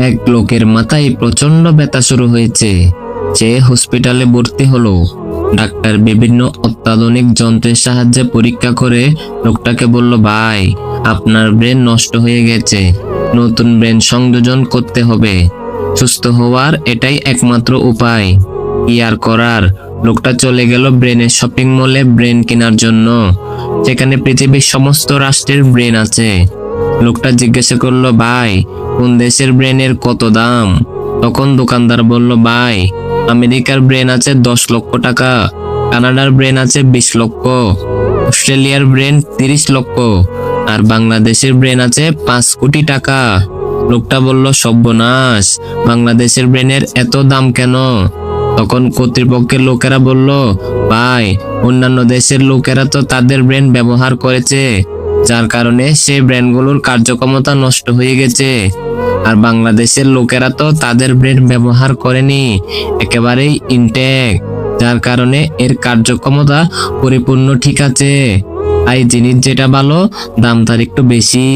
এক লোকের মাথায় প্রচন্ড ব্যথা শুরু হয়েছে। সে হসপিটালে ভর্তি হলো। ডাক্তার বিভিন্ন অত্যাধুনিক যন্ত্রের সাহায্যে পরীক্ষা করে লোকটাকে বলল, ভাই, আপনার ব্রেন নষ্ট হয়ে গেছে, নতুন ব্রেন সংযোজন করতে হবে। সুস্থ হওয়ার এটাই একমাত্র উপায়। কি আর করার, লোকটা চলে গেল ব্রেনের শপিং মলে ব্রেন কেনার জন্য। সেখানে পৃথিবীর সমস্ত রাষ্ট্রের ব্রেন আছে। লোকটা জিজ্ঞাসা করলো, ভাই, কোন দেশের ব্রেনের কত দাম? তখন দোকানদার বলল, ভাই, আমেরিকার ব্রেন আছে 10 লক্ষ টাকা, কানাডার ব্রেন আছে 20 লক্ষ, অস্ট্রেলিয়ার ব্রেন 30 লক্ষ, আর বাংলাদেশের ব্রেন আছে 5 কোটি টাকা। লোকটা বলল, সর্বনাশ, বাংলাদেশের ব্রেনের এত দাম কেন? তখন কর্তৃপক্ষের লোকেরা বলল, ভাই, অন্যান্য দেশের লোকেরা তো তাদের ব্রেন ব্যবহার করেছে, যার কারণে সেই ব্রেনগুলোর কার্যক্ষমতা নষ্ট হয়ে গেছে। আর বাংলাদেশের লোকেরা তো তাদের ব্রেন ব্যবহার করেনি, একেবারেই ইনটেক্ট, যার কারণে এর কার্যক্ষমতা পরিপূর্ণ ঠিক আছে। তাই জিনিস যেটা ভালো, দাম তার একটু বেশি।